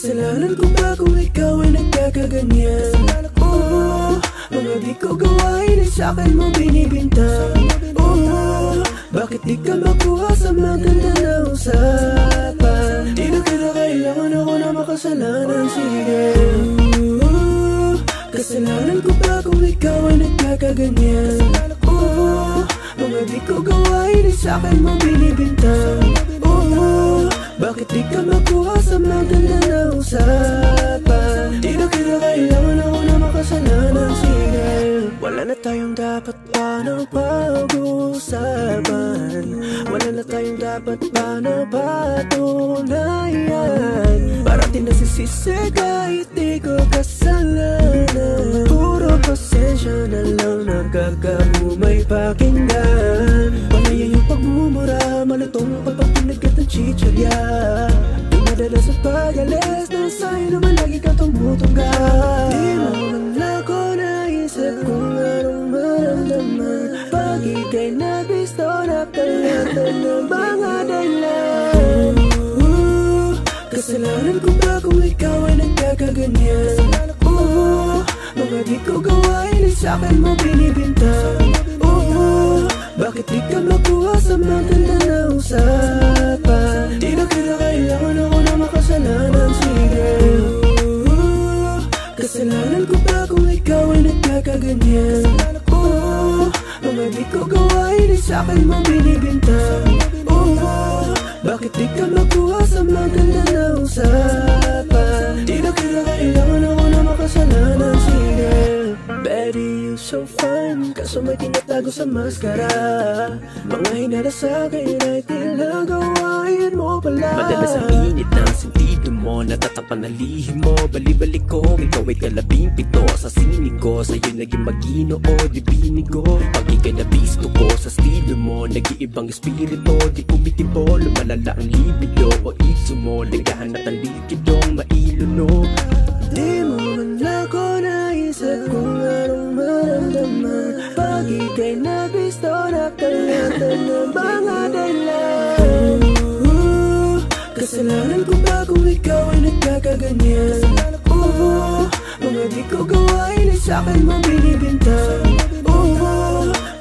Kasalanan ko ba kung ikaw ay nagkakaganyan? Mga di ko gawain ay sa'kin mo binibintang. Bakit di ka makuha sa maganda na usapan? Di na kita kailangan ako na makasalanan, sige. Kasalanan ko ba kung ikaw ay nagkakaganyan? Mga di ko gawain ay sa'kin mo binibintang. Bakit di ka makuha sa maganda na usapan? Di na kita kailangan ako na makasalanan, sige. Wala na tayong dapat pa na pag-uusapan. Wala na tayong dapat pa na patunayan. Parating nasisisi kahit di ko kasalanan. Puro pasensya na lang nakakaumay pakinggan. Palayan yung pagmumura, malutong pagpapinagat ng chichirya. Dumadala sa pag-alis na sa'yo naman lagi ka tumutungga. Di mo man ako naisip kung anong maramdaman. Pag ika'y nabisto na kalatan ng mga dahilan. Kasalanan ko ba kung ikaw ay nagkakaganyan? Mga di ko gawain ay sa'kin mo binibintang. Bakit di ka makuha sa maganda na usapan? Di na kita kailangan ako na makasalanan, sige. Kasalanan ko ba kung ikaw ay nagkakaganyan? Mga di ko gawain ay sa'kin mo binibintang. Bakit di ka makuha sa maganda na usapan? Di na kita kailangan ako na makasalanan, sige. Betty, you so fine, kaso may tinatago sa maskara. Mga hinala sa'kin ay tila gawain mo pala. Madalas ang init ng sentido mo, natatapan ng lihim mo. Bali-balik ko, ikaw ay kalabing-pito. Sa sinig ko, sa'yo naging Maginoo, di binigo. Pag ika'y nabisto ko sa estilo mo, nag-iibang espiritu, di umitibo. Lumalala ang libido o itso mo, naghahanap ng likidong mailunog. Di mo man ako naisip kung anong maramdaman. Pag ika'y nabisto na kalatan ng mga dahilan. Kasalanan ko ba kung ikaw ay nagkakaganyan? Mga di ko gawain ay sa'kin mo binibintang.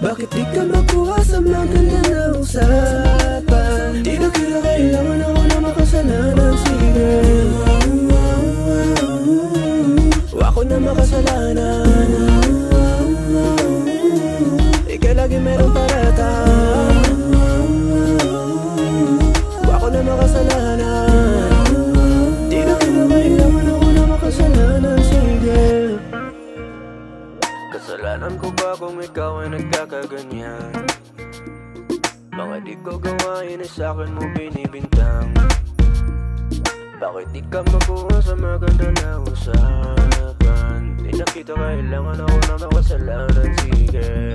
Bakit di ka makuha sa maganda na usapan? Di na kita kailangan ako na makasalanan, sige. Ako na makasalanan. Ikaw lagi merong parata. Ako na makasalanan. Di na kita kailangan ako na makasalanan, sige. Kasalanan ko ba kung ikaw ay nagkakaganyan? Mga di ko gawain ay sa'kin mo binibintang. Bakit di ka makuha sa maganda na usapan? Di na kita kailangan ako na makasalanan, sige.